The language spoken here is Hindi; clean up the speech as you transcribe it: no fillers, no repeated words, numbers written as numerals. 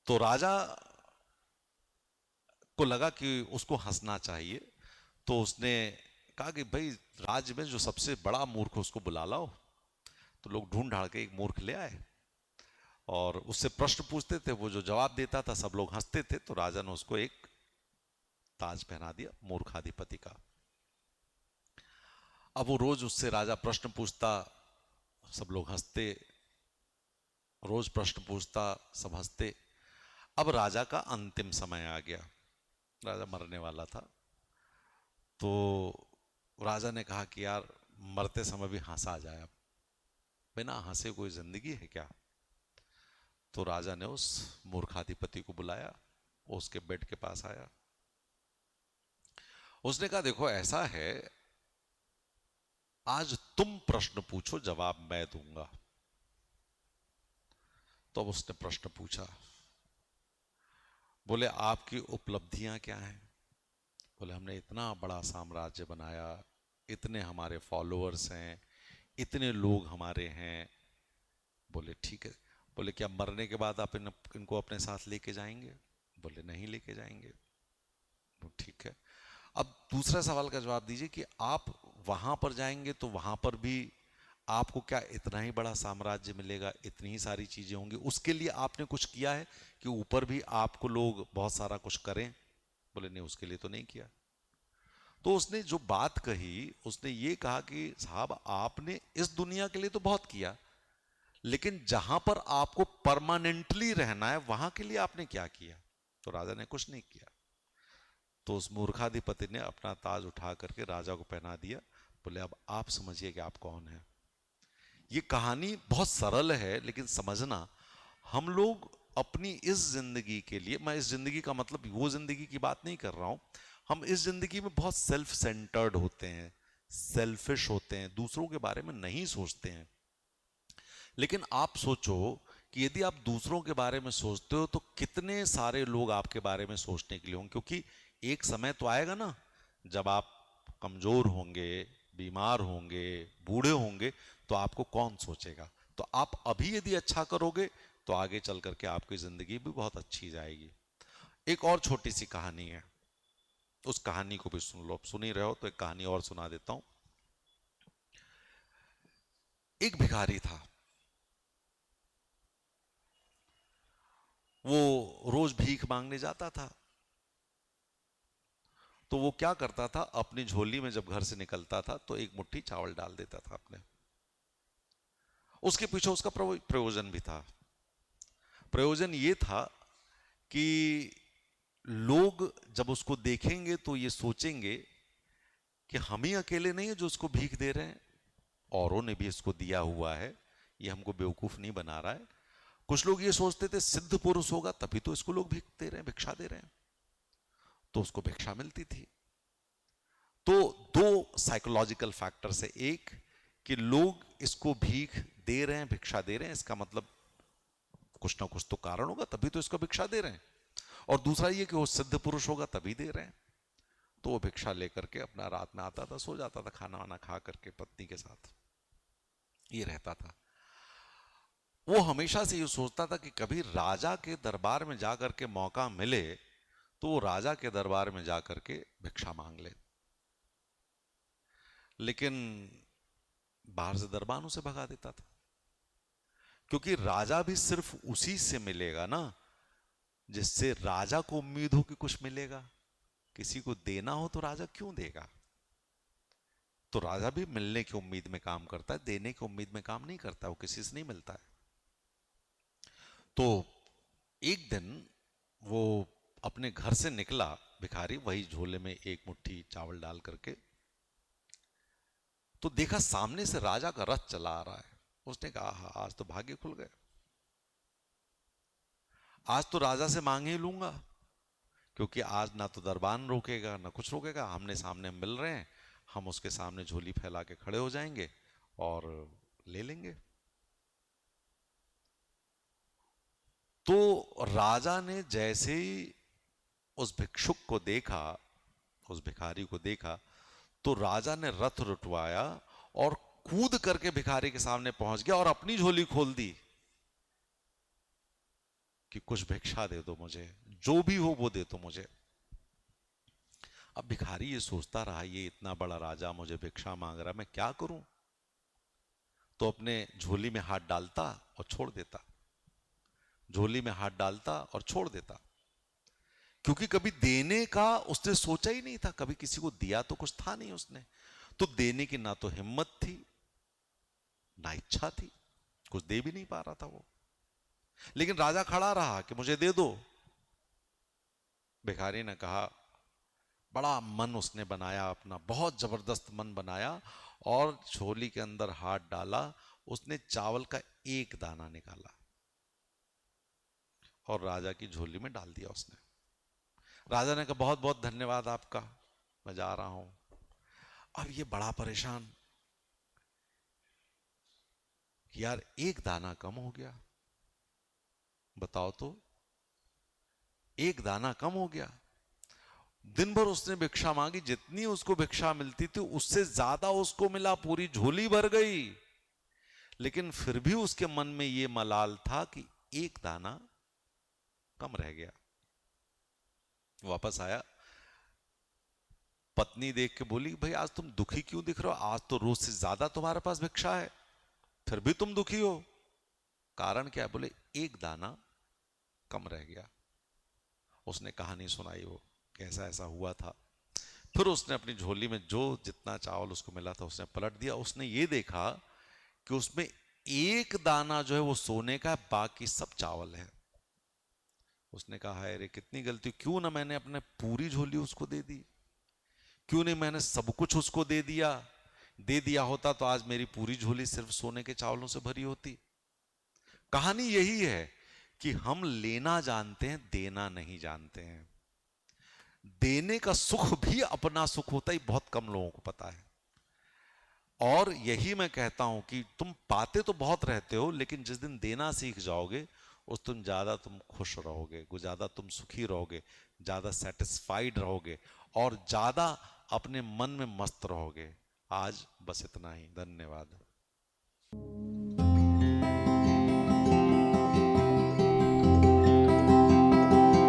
तो राजा को लगा कि उसको हंसना चाहिए, तो उसने कहा कि भाई राज्य में जो सबसे बड़ा मूर्ख है उसको बुला लाओ। तो लोग ढूंढ ढाड़ के एक मूर्ख ले आए और उससे प्रश्न पूछते थे, वो जो जवाब देता था सब लोग हंसते थे, तो राजा ने उसको एक ताज पहना दिया मूर्खाधिपति का। अब वो रोज उससे राजा प्रश्न पूछता, सब लोग हंसते, रोज प्रश्न पूछता, सब हंसते। अब राजा का अंतिम समय आ गया, राजा मरने वाला था। तो राजा ने कहा कि यार मरते समय भी हंसा जाए, अब बिना हंसे कोई जिंदगी है क्या। तो राजा ने उस मूर्खाधिपति को बुलाया, वो उसके बेड के पास आया। उसने कहा देखो ऐसा है, आज तुम प्रश्न पूछो जवाब मैं दूंगा। तो अब उसने प्रश्न पूछा, बोले आपकी उपलब्धियां क्या हैं। बोले हमने इतना बड़ा साम्राज्य बनाया, इतने हमारे फॉलोअर्स हैं, इतने लोग हमारे हैं। बोले ठीक है। बोले क्या मरने के बाद आप इनको अपने साथ लेके जाएंगे। बोले नहीं लेके जाएंगे। बोले, ठीक है। अब दूसरा सवाल का जवाब दीजिए कि आप वहां पर जाएंगे तो वहां पर भी आपको क्या इतना ही बड़ा साम्राज्य मिलेगा, इतनी ही सारी चीजें होंगी, उसके लिए आपने कुछ किया है कि ऊपर भी आपको लोग बहुत सारा कुछ करें। बोले नहीं, उसके लिए तो नहीं किया। तो उसने जो बात कही, उसने ये कहा कि साहब आपने इस दुनिया के लिए तो बहुत किया, लेकिन जहां पर आपको परमानेंटली रहना है वहां के लिए आपने क्या किया। तो राजा ने कुछ नहीं किया। तो उस मूर्खाधिपति ने अपना ताज उठा करके राजा को पहना दिया। बोले अब आप समझिए कि आप कौन हैं। ये कहानी बहुत सरल है, लेकिन समझना, हम लोग अपनी इस जिंदगी के लिए, मैं इस जिंदगी का मतलब वो जिंदगी की बात नहीं कर रहा हूं, हम इस जिंदगी में बहुत सेल्फ सेंटर्ड होते हैं, सेल्फिश होते हैं, दूसरों के बारे में नहीं सोचते हैं। लेकिन आप सोचो कि यदि आप दूसरों के बारे में सोचते हो तो कितने सारे लोग आपके बारे में सोचने के लिए होंगे, क्योंकि एक समय तो आएगा ना जब आप कमजोर होंगे, बीमार होंगे, बूढ़े होंगे, तो आपको कौन सोचेगा। तो आप अभी यदि अच्छा करोगे तो आगे चल करके आपकी जिंदगी भी बहुत अच्छी जाएगी। एक और छोटी सी कहानी है, उस कहानी को भी सुन लो। अब सुन ही रहे हो तो एक कहानी और सुना देता हूं। एक भिखारी था, वो रोज भीख मांगने जाता था। तो वो क्या करता था, अपनी झोली में जब घर से निकलता था तो एक मुट्ठी चावल डाल देता था अपने। उसके पीछे उसका प्रयोजन भी था। प्रयोजन ये था कि लोग जब उसको देखेंगे तो ये सोचेंगे कि हम ही अकेले नहीं है जो उसको भीख दे रहे हैं, औरों ने भी इसको दिया हुआ है, ये हमको बेवकूफ नहीं बना रहा है। कुछ लोग ये सोचते थे सिद्ध पुरुष होगा तभी तो इसको लोग भीख दे रहे हैं, भिक्षा दे रहे हैं, तो उसको भिक्षा मिलती थी। तो दो साइकोलॉजिकल फैक्टर है, एक कि लोग इसको भीख दे रहे हैं, भिक्षा दे रहे हैं, इसका मतलब कुछ ना कुछ तो कारण होगा तभी तो इसको भिक्षा दे रहे हैं। और दूसरा ये कि वो सिद्ध पुरुष होगा तभी दे रहे हैं। तो वो भिक्षा लेकर के अपना रात में आता था, सो जाता था खाना वाना खा करके पत्नी के साथ, ये रहता था। वो हमेशा से ये सोचता था कि कभी राजा के दरबार में जाकर के मौका मिले तो वो राजा के दरबार में जाकर के भिक्षा मांग ले। लेकिन बाहर से दरबान उसे भगा देता था, क्योंकि राजा भी सिर्फ उसी से मिलेगा ना जिससे राजा को उम्मीद हो कि कुछ मिलेगा। किसी को देना हो तो राजा क्यों देगा। तो राजा भी मिलने की उम्मीद में काम करता है, देने की उम्मीद में काम नहीं करता, वो किसी से नहीं मिलता है। तो एक दिन वो अपने घर से निकला भिखारी, वही झोले में एक मुट्ठी चावल डाल करके, तो देखा सामने से राजा का रथ चला आ रहा है। उसने कहा हाँ आज तो भाग्य खुल गए, आज तो राजा से मांग ही लूंगा, क्योंकि आज ना तो दरबान रोकेगा ना कुछ रोकेगा, आमने सामने मिल रहे हैं, हम उसके सामने झोली फैला के खड़े हो जाएंगे और ले लेंगे। तो राजा ने जैसे ही उस भिक्षुक को देखा, उस भिखारी को देखा, तो राजा ने रथ रुटवाया और कूद करके भिखारी के सामने पहुंच गया और अपनी झोली खोल दी। कि कुछ भिक्षा दे दो मुझे, जो भी हो वो दे दो मुझे। अब भिखारी ये सोचता रहा, ये इतना बड़ा राजा मुझे भिक्षा मांग रहा, मैं क्या करूं? तो अपने झोली में हाथ डालता और छोड़ देता, झोली में हाथ डालता और छोड़ देता। क्योंकि कभी देने का उसने सोचा ही नहीं था, कभी किसी को दिया तो कुछ था नहीं उसने, तो देने की ना तो हिम्मत थी ना इच्छा थी, कुछ दे भी नहीं पा रहा था वो। लेकिन राजा खड़ा रहा कि मुझे दे दो। भिखारी ने कहा, बड़ा मन उसने बनाया अपना, बहुत जबरदस्त मन बनाया, और झोली के अंदर हाथ डाला, उसने चावल का एक दाना निकाला और राजा की झोली में डाल दिया उसने। राजा ने कहा, बहुत बहुत धन्यवाद आपका, मैं जा रहा हूं। अब ये बड़ा परेशान कि यार एक दाना कम हो गया, बताओ तो, एक दाना कम हो गया। दिन भर उसने भिक्षा मांगी, जितनी उसको भिक्षा मिलती थी उससे ज्यादा उसको मिला, पूरी झोली भर गई। लेकिन फिर भी उसके मन में यह मलाल था कि एक दाना कम रह गया। वापस आया, पत्नी देख के बोली, भाई आज तुम दुखी क्यों दिख रहे हो? आज तो रोज से ज्यादा तुम्हारे पास भिक्षा है, फिर भी तुम दुखी हो, कारण क्या है? बोले एक दाना कम रह गया। उसने कहानी सुनाई वो, कैसा ऐसा हुआ था। फिर उसने अपनी झोली में जो जितना चावल उसको मिला था उसने पलट दिया। उसने ये देखा कि उसमें एक दाना जो है वो सोने का है, बाकी सब चावल है। उसने कहा, हाय रे कितनी गलती, क्यों ना मैंने अपने पूरी झोली उसको दे दी, क्यों नहीं मैंने सब कुछ उसको दे दिया। दे दिया होता तो आज मेरी पूरी झोली सिर्फ सोने के चावलों से भरी होती। कहानी यही है कि हम लेना जानते हैं, देना नहीं जानते हैं। देने का सुख भी अपना सुख होता है, बहुत कम लोगों को पता है। और यही मैं कहता हूं कि तुम पाते तो बहुत रहते हो, लेकिन जिस दिन देना सीख जाओगे उस दिन ज्यादा तुम खुश रहोगे, ज्यादा तुम सुखी रहोगे, ज्यादा सेटिस्फाइड रहोगे, और ज्यादा अपने मन में मस्त रहोगे। आज बस इतना ही, धन्यवाद।